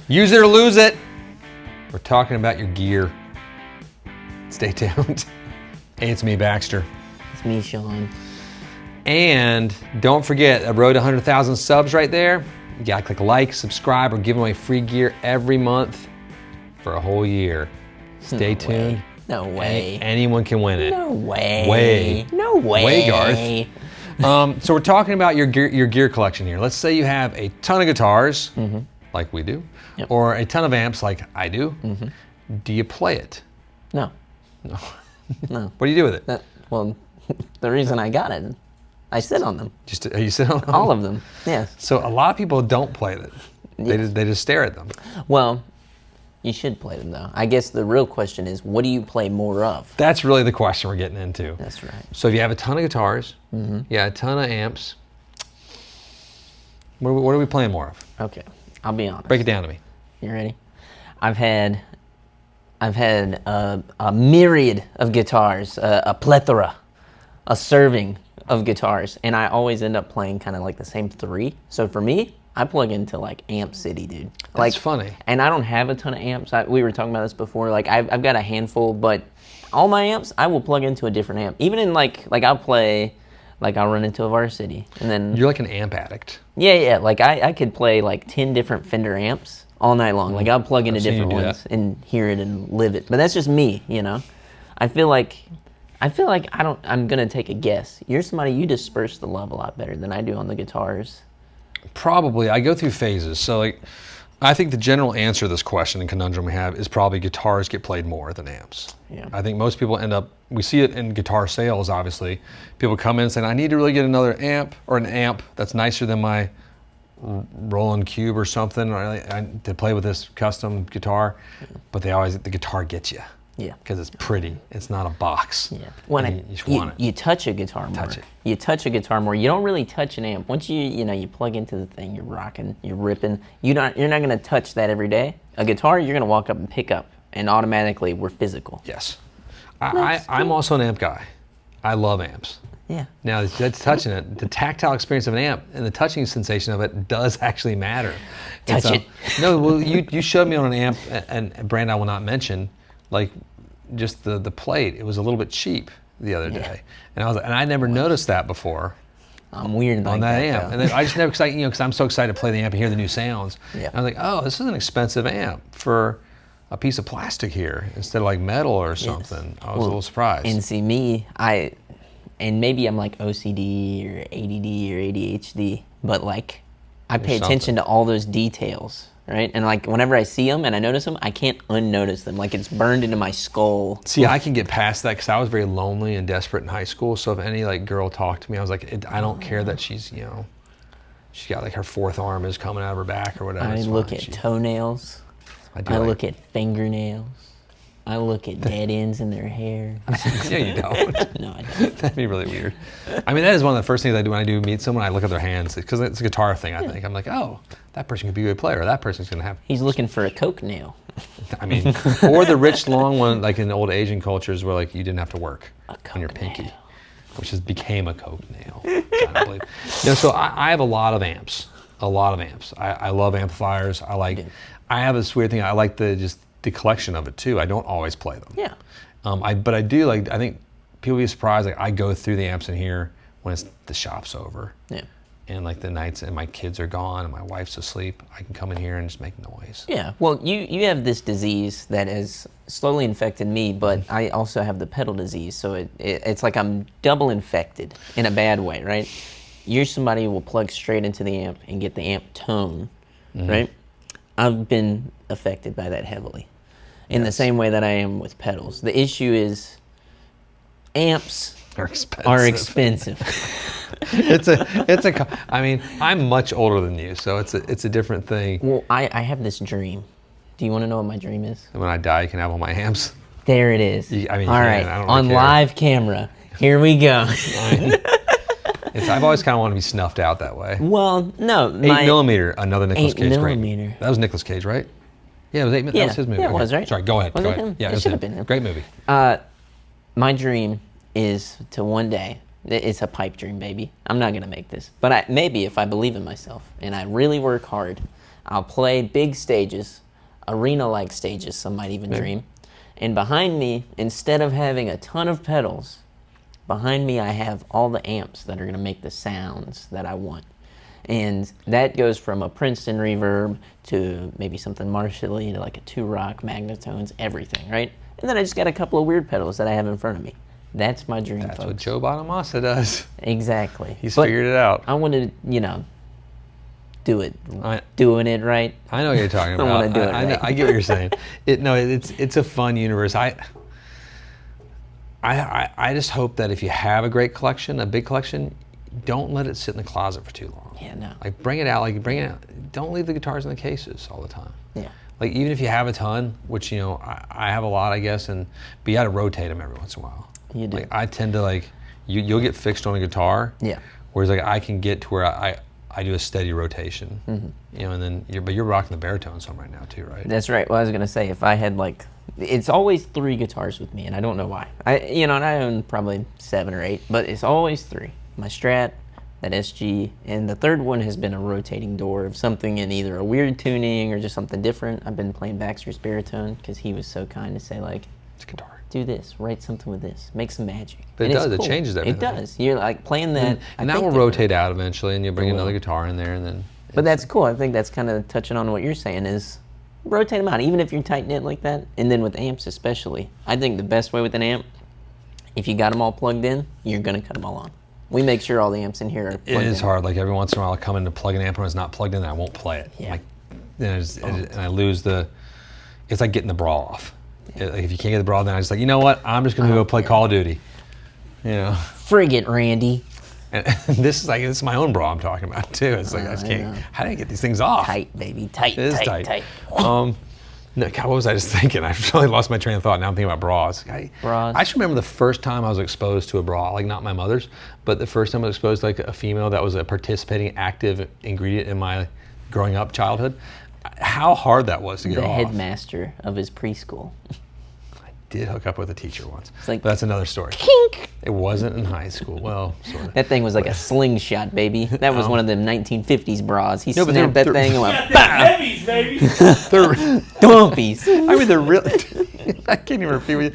Use it or lose it. We're talking about your gear. Stay tuned. Hey, it's me, Baxter. It's me, Sean. And don't forget, a road to 100,000 subs right there. You gotta click like, subscribe. We're giving away free gear every month for a whole year. Stay tuned. No way. Anyone can win it. No way. Way. No way. Way, Garth. So we're talking about your gear collection here. Let's say you have a ton of guitars, like we do, or a ton of amps, like I do. Do you play it? No. No. No. What do you do with it? Well, the reason I got it, I sit on them. You sit on them? All of them, yes. So a lot of people don't play it. They just stare at them. Well, you should play them though. I guess the real question is, what do you play more of? That's really the question we're getting into. That's right. So if you have a ton of guitars, a ton of amps, what are we playing more of? Okay, I'll be honest. Break it down to me. You ready? I've had a myriad of guitars, a plethora, a serving of guitars, and I always end up playing kind of like the same three. So for me, I plug into like Amp City, dude. That's funny. And I don't have a ton of amps. We were talking about this before. Like I've got a handful, but all my amps, I will plug into a different amp. Even in like I'll play, like I'll run into a Varsity, and then you're like an amp addict. Yeah. Like I could play like 10 different Fender amps all night long. Like I'll plug into different ones and hear it and live it. But that's just me, you know. I feel like I'm gonna take a guess. You're somebody, you disperse the love a lot better than I do on the guitars. Probably. I go through phases. So like, I think the general answer to this question and conundrum we have is probably guitars get played more than amps. Yeah. I think most people we see it in guitar sales, obviously. People come in saying, I need to really get another amp or an amp that's nicer than my Roland Cube or something to play with this custom guitar. But the guitar gets you. Yeah. Because it's pretty. It's not a box. Yeah. When you touch a guitar more. You touch a guitar more. You don't really touch an amp. Once you plug into the thing, you're rocking, you're ripping. You're not gonna touch that every day. A guitar, you're gonna walk up and pick up, and automatically we're physical. Yes. I'm also an amp guy. I love amps. Yeah. Now that's touching it. The tactile experience of an amp and the touching sensation of it does actually matter. Touch it. No, well, you showed me on an amp, and a brand I will not mention, like just the plate. It was a little bit cheap the other day, and I never noticed that before. I'm weird on that amp, and then I just never because I'm so excited to play the amp and hear the new sounds. Yeah. And I was like, oh, this is an expensive amp for a piece of plastic here instead of like metal or something. I was a little surprised. And see me, and maybe I'm like OCD or ADD or ADHD, but like I pay attention to all those details, right? And like whenever I see them and I notice them, I can't unnotice them. Like it's burned into my skull. See, I can get past that because I was very lonely and desperate in high school. So if any like girl talked to me, I was like, I don't care that she's she's got like her fourth arm is coming out of her back or whatever. I look at toenails. I look at fingernails. I look at dead ends in their hair. No, you don't. No, I don't. That'd be really weird. I mean, that is one of the first things I do when I do meet someone. I look at their hands because it's a guitar thing. I think I'm like, oh, that person could be a good player. That person's gonna have. He's looking for a coke nail. I mean, or the rich long one, like in the old Asian cultures, where like you didn't have to work on your pinky, nail. which became a coke nail. I believe. So I have a lot of amps. A lot of amps. I love amplifiers. I have this weird thing. I like the collection of it too. I don't always play them. Yeah. But I do like. I think people be surprised. Like I go through the amps in here when the shop's over. Yeah. And like the nights and my kids are gone and my wife's asleep, I can come in here and just make noise. Yeah. Well, you have this disease that has slowly infected me, but I also have the pedal disease. So it's like I'm double infected in a bad way, right? You're somebody who will plug straight into the amp and get the amp tone, right? I've been affected by that heavily. In the same way that I am with pedals. The issue is amps are expensive. I mean, I'm much older than you, so it's a different thing. Well, I have this dream. Do you want to know what my dream is? When I die, you can have all my amps. There it is. All right, I don't on really live camera. Here we go. I've always kind of wanted to be snuffed out that way. Well, no. 8mm, another Nicolas Cage. 8mm. That was Nicolas Cage, right? Yeah, it was 8mm. That was his movie. Yeah, it was, right? Sorry, go ahead. Was it him? Yeah, it should have been him. Great movie. My dream is to one day, it's a pipe dream, baby. I'm not going to make this. But maybe if I believe in myself and I really work hard, I'll play big stages, arena-like stages, some might even dream. And behind me, instead of having a ton of pedals, behind me I have all the amps that are going to make the sounds that I want. And that goes from a Princeton reverb to maybe something Marshall-y to like a 2-rock, Magnetones, everything, right? And then I just got a couple of weird pedals that I have in front of me. That's my dream, That's folks. what Joe Bonamassa does. Exactly. He's figured it out. I want to, doing it right. I know what you're talking about. I want to do it right. I get what you're saying. It's a fun universe. I just hope that if you have a great collection, a big collection, don't let it sit in the closet for too long. Yeah, no. Like bring it out. Don't leave the guitars in the cases all the time. Yeah. Like even if you have a ton, which I have a lot, I guess, but you got to rotate them every once in a while. You do. Like I tend to you'll get fixed on a guitar. Yeah. Whereas I can get to where I do a steady rotation. Mm-hmm. And then you're rocking the baritone some right now too, right? That's right. Well, I was gonna say if I had it's always 3 guitars with me, and I don't know why. And I own probably 7 or 8, but it's always 3. My Strat, that SG, and the third one has been a rotating door of something in either a weird tuning or just something different. I've been playing Baxter's baritone because he was so kind to say It's a guitar. do this, write something with this, make some magic. But and it does. it's It cool. changes everything. It does. You're like playing that. And that will rotate out eventually, and you'll bring It will. another guitar in there, and then. But that's cool. I think that's kind of touching on what you're saying is rotate them out, even if you're tight knit like that. And then with amps especially, I think the best way with an amp, if you got them all plugged in, you're gonna cut them all on. We make sure all the amps in here are plugged in. It is hard. Like every once in a while, I'll come in to plug an amp when it's not plugged in, and I won't play it. Yeah. And I lose the. It's like getting the bra off. Like if you can't get the bra, then I just you know what? I'm just gonna go play Call of Duty. Frig it, Randy. And this is my own bra I'm talking about too. It's like I just can't. How do I get these things off? Tight, baby. Tight, It is tight. No, God, what was I just thinking? I really lost my train of thought. Now I'm thinking about bras. Bras. I just remember the first time I was exposed to a bra, not my mother's, but the first time I was exposed to a female that was a participating active ingredient in my growing up childhood. How hard that was to get The off. headmaster of his preschool. Did hook up with a teacher once. Like, but that's another story. Kink! It wasn't in high school. Well, sort of. That thing was like a slingshot, baby. That was one of them 1950s bras. He No, but snapped that they're- thing and Got went, them heavies, baby. dumpies. I mean, they're really. I can't even repeat what you.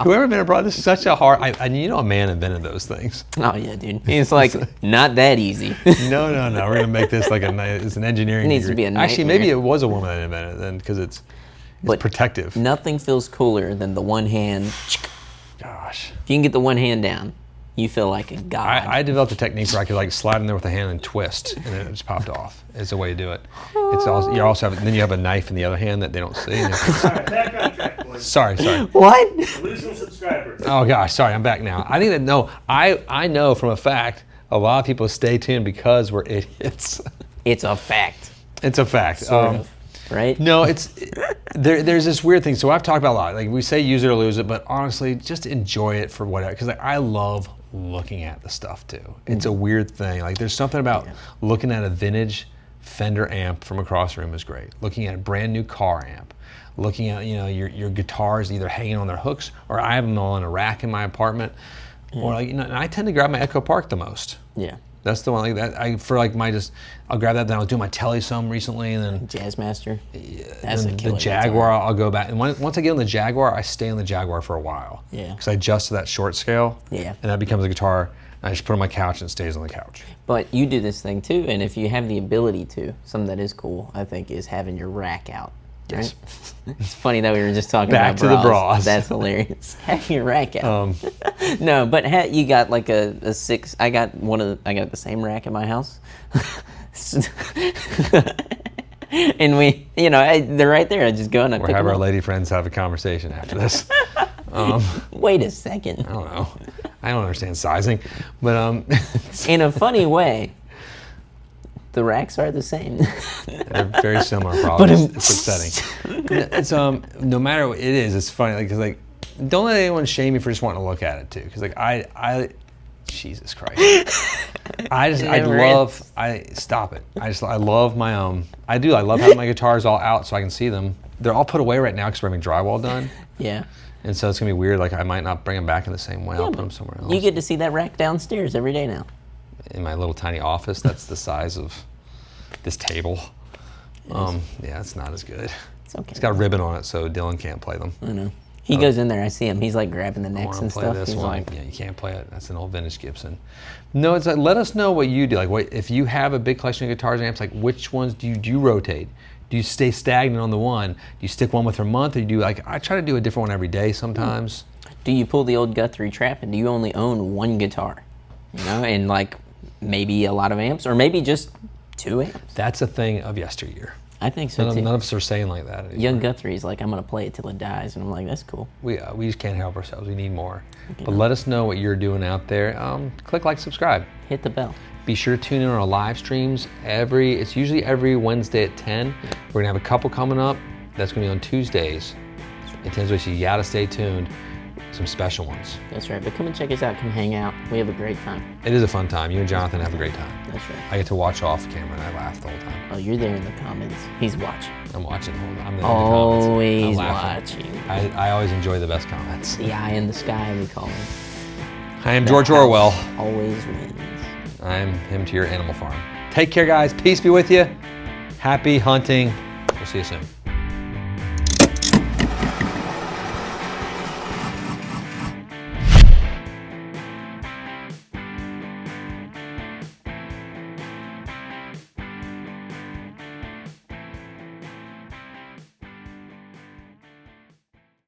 Whoever invented a bra, this is such a hard. A man invented those things. Oh, yeah, dude. It's like, not that easy. No. We're gonna make this it's an engineering. It needs to degree. be a Actually, nightmare. maybe it was a woman that invented it then, because it's protective. Nothing feels cooler than the one hand. Gosh. If you can get the one hand down, you feel like a god. I developed a technique where I could slide in there with a hand and twist, and then it just popped off. It's a way to do it. It's also you also have then you have a knife in the other hand that they don't see. All right, back on track, boys. Sorry. What? Losing subscribers. Oh gosh, sorry, I'm back now. I think that I know from a fact a lot of people stay tuned because we're idiots. It's a fact. It's a fact. Sort of, right? No, there's this weird thing. So I've talked about a lot. Like we say use it or lose it, but honestly, just enjoy it for whatever. Because I love looking at the stuff too. It's a weird thing. Like there's something about looking at a vintage Fender amp from across the room is great. Looking at a brand new car amp. Looking at your guitars either hanging on their hooks, or I have them all in a rack in my apartment. Or and I tend to grab my Echo Park the most. Yeah. That's the one I'll grab that. Then I was doing my Telly some recently, and then Jazzmaster. That's a the killer Jaguar. I'll go back, and once I get on the Jaguar, I stay on the Jaguar for a while. Yeah. Because I adjust to that short scale. Yeah. And that becomes a guitar. And I just put it on my couch and it stays on the couch. But you do this thing too, and if you have the ability to, something that is cool, I think, is having your rack out. Yes. Right? It's funny that we were just talking Back about to the bras. That's hilarious. Have your rack out. No, but you got like a 6. I got the same rack in my house. And we, they're right there. I just go and I We'll pick have them our up. lady friends have a conversation after this. Wait a second. I don't know. I don't understand sizing, but In a funny way, the racks are the same. they're very similar problems. It's upsetting. It's no matter what it is, it's funny because don't let anyone shame you for just wanting to look at it too. Because I Jesus Christ, stop it. I love my I love having my guitars all out so I can see them. They're all put away right now because we're having drywall done. Yeah. And so it's gonna be weird. I might not bring them back in the same way. I'll put them somewhere else. You get to see that rack downstairs every day now. In my little tiny office that's the size of this table. Yeah, it's not as good. It's okay. It's got a ribbon on it, so Dylan can't play them. I know. He goes in there. I see him. He's like grabbing the I necks want to and play stuff. this He's one. like, Yeah, you can't play it. That's an old vintage Gibson. No, it's like, let us know what you do. Like, what if you have a big collection of guitars and amps? Like, which ones do you rotate? Do you stay stagnant on the one? Do you stick one with for a month, or do you like? I try to do a different one every day sometimes. do you pull the old Guthrie trap and do you only own one guitar? You know, and like maybe a lot of amps, or maybe just 2 amps. That's a thing of yesteryear. I think so None too. of us are saying like that anymore. Young Guthrie's like, I'm gonna play it till it dies, and I'm like, that's cool. We just can't help ourselves. We need more. But let us know what you're doing out there. Click like, subscribe. Hit the bell. Be sure to tune in on our live streams. It's usually every Wednesday at 10. We're gonna have a couple coming up. That's gonna be on Tuesdays. So you gotta stay tuned. Some special ones. That's right. But come and check us out. Come hang out. We have a great time. It is a fun time. You and Jonathan have a great time. That's right. I get to watch off camera and I laugh the whole time. Oh, you're there in the comments. He's watching. I'm watching. I'm there in the Always comments. I'm laughing. watching. I always enjoy the best comments. The eye in the sky, we call him. I am George Orwell. Always wins. I'm him to your Animal Farm. Take care, guys. Peace be with you. Happy hunting. We'll see you soon.